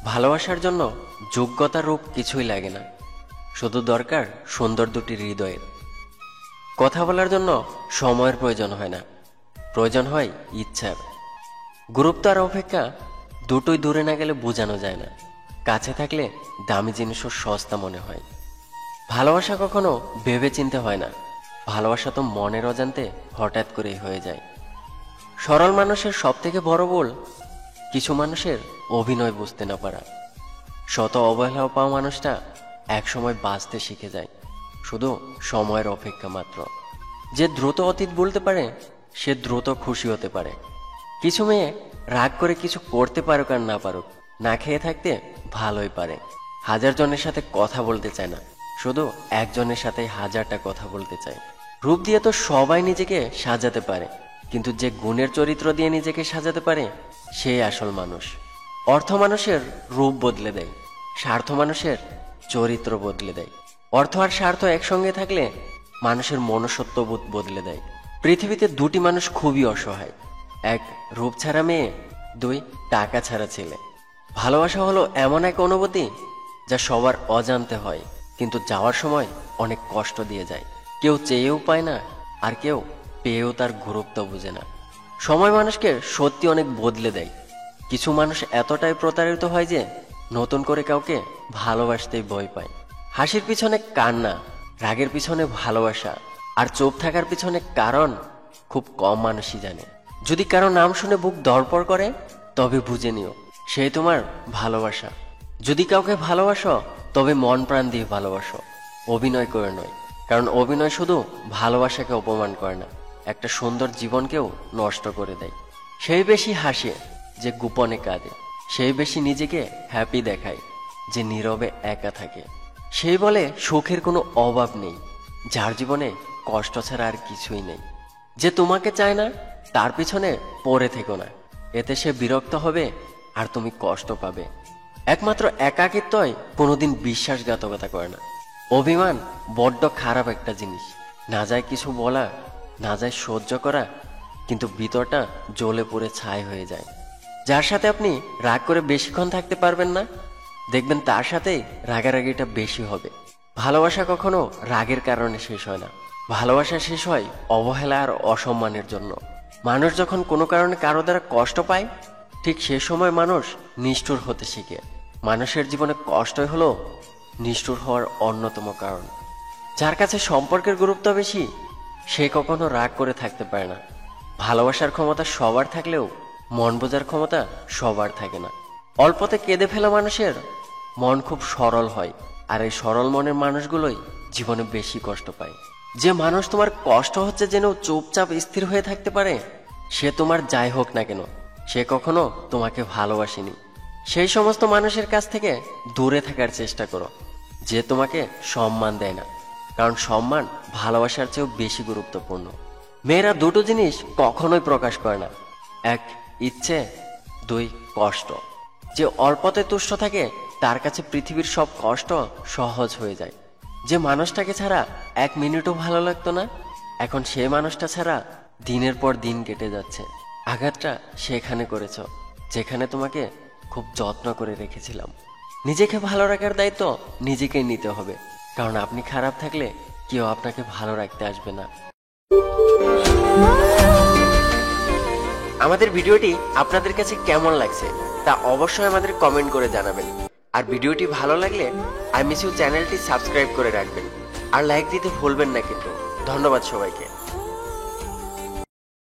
ভালোবাসার জন্য যোগ্যতার রূপ কিছুই লাগে না, শুধু দরকার সুন্দর দুটি হৃদয়ের। কথা বলার জন্য সময়ের প্রয়োজন হয় না, প্রয়োজন হয় ইচ্ছার। গুরুত্ব আর অপেক্ষা দুটোই দূরে না গেলে বোঝানো যায় না, কাছে থাকলে দামি জিনিসও সস্তা মনে হয়। ভালোবাসা কখনো ভেবে চিনতে হয় না, ভালোবাসা তো মনের অজান্তে হঠাৎ করেই হয়ে যায়। সরল মানুষের সব থেকে বড় ভুল কিছু মানুষের অভিনয় বুঝতে না পারা। শত অবহেলাও পাওয়া মানুষটা একসময় বাঁচতে শিখে যায়, শুধু সময়ের অপেক্ষা মাত্র। যে দ্রুত অতীত বলতে পারে সে দ্রুত খুশি হতে পারে। কিছু মেয়ে রাগ করে কিছু করতে পারুক আর না পারুক, না খেয়ে থাকতে ভালোই পারে। হাজার জনের সাথে কথা বলতে চায় না, শুধু একজনের সাথে হাজারটা কথা বলতে চায়। রূপ দিয়ে তো সবাই নিজেকে সাজাতে পারে, কিন্তু যে গুণের চরিত্র দিয়ে নিজেকে সাজাতে পারে সেই আসল মানুষ। অর্থ মানুষের রূপ বদলে দেয়, স্বার্থ মানুষের চরিত্র বদলে দেয়। অর্থ আর স্বার্থ একসঙ্গে থাকলে মানুষের মনুষ্যত্ববোধ বদলে দেয়। পৃথিবীতে দুটি মানুষ খুবই অসহায়, এক রূপ ছাড়া মেয়ে, দুই টাকা ছাড়া ছেলে। ভালোবাসা হলো এমন এক অনুভূতি যা সবার অজান্তে হয়, কিন্তু যাওয়ার সময় অনেক কষ্ট দিয়ে যায়। কেউ চেয়েও পায় না, আর কেউ পেয়েও তার গুরুত্ব বুঝে না। সময় মানুষকে সত্যি অনেক বদলে দেয়। কিছু মানুষ এতটাই প্রতারিত হয় যে নতুন করে কাউকে ভালোবাসতেই ভয় পায়। হাসির পিছনে কান্না, রাগের পিছনে ভালোবাসা, আর চুপ থাকার পিছনে কারণ খুব কম মানুষই জানে। যদি কারো নাম শুনে বুক ধড়ফড় করে, তবে বুঝে নিও সেই তোমার ভালোবাসা। যদি কাউকে ভালোবাসো, তবে মন প্রাণ দিয়ে ভালোবাসো, অভিনয় করে নয়। কারণ অভিনয় শুধু ভালোবাসাকে অপমান করে না, একটা সুন্দর জীবনকেও নষ্ট করে দেয়। সেই বেশি হাসে যে গোপনে কাঁদে, সেই বেশি নিজেকে হ্যাপি দেখায় যে নীরবে একা থাকে। সেই বলে সুখের কোনো অভাব নেই, যার জীবনে কষ্ট ছাড়া আর কিছুই নেই। যে তোমাকে চায় না তার পিছনে পড়ে থেকো না, এতে সে বিরক্ত হবে আর তুমি কষ্ট পাবে। একমাত্র একাকিত্বই কোনোদিন বিশ্বাসঘাতকতা করে না। অভিমান বড্ড খারাপ একটা জিনিস, না যায় কিছু বলা, না যায় সহ্য করা, কিন্তু ভিতরটা জ্বলে পুড়ে ছাই হয়ে যায়। যার সাথে আপনি রাগ করে বেশিক্ষণ থাকতে পারবেন না, দেখবেন তার সাথেই রাগারাগিটা বেশি হবে। ভালোবাসা কখনো রাগের কারণে শেষ হয় না, ভালোবাসা শেষ হয় অবহেলা আর অসম্মানের জন্য। মানুষ যখন কোনো কারণে কারো দ্বারা কষ্ট পায়, ঠিক সে সময় মানুষ নিষ্ঠুর হতে শিখে। মানুষের জীবনে কষ্টই হলো নিষ্ঠুর হওয়ার অন্যতম কারণ। যার কাছে সম্পর্কের গুরুত্ব বেশি, সে কখনো রাগ করে থাকতে পারে না। ভালোবাসার ক্ষমতা সবার থাকলেও মন বোঝার ক্ষমতা সবার থাকে না। অল্পতে কেঁদে ফেলা মানুষের মন খুব সরল হয়, আর এই সরল মনের মানুষগুলোই জীবনে বেশি কষ্ট পায়। যে মানুষ তোমার কষ্ট হচ্ছে জেনেও চুপচাপ স্থির হয়ে থাকতে পারে, সে তোমার যাই হোক না কেন, সে কখনো তোমাকে ভালোবাসেনি। সেই সমস্ত মানুষের কাছ থেকে দূরে থাকার চেষ্টা করো যে তোমাকে সম্মান দেয় না, কারণ সম্মান ভালোবাসার চেয়েও বেশি গুরুত্বপূর্ণ। মেয়েরা দুটো জিনিস কখনোই প্রকাশ করে না, এক ইচ্ছে, দুই কষ্ট। যে অল্পতে তুষ্ট থাকে তার কাছে পৃথিবীর সব কষ্ট সহজ হয়ে যায়। যে মানুষটাকে ছাড়া এক মিনিটও ভালো লাগতো না, এখন সে মানুষটা ছাড়া দিনের পর দিন কেটে যাচ্ছে। আঘাতটা সেখানে করেছ যেখানে তোমাকে খুব যত্ন করে রেখেছিলাম। নিজেকে ভালো রাখার দায়িত্ব নিজেকেই নিতে হবে, কারণ আপনি খারাপ থাকলে কেউ আপনাকে ভালো রাখতে আসবে না। আমাদের ভিডিওটি আপনাদের কাছে কেমন লাগছে তা অবশ্যই আমাদের কমেন্ট করে জানাবেন। আর ভিডিওটি ভালো লাগলে আই মিস ইউ চ্যানেলটি সাবস্ক্রাইব করে রাখবেন, আর লাইক দিতে ভুলবেন না কিন্তু। ধন্যবাদ সবাইকে।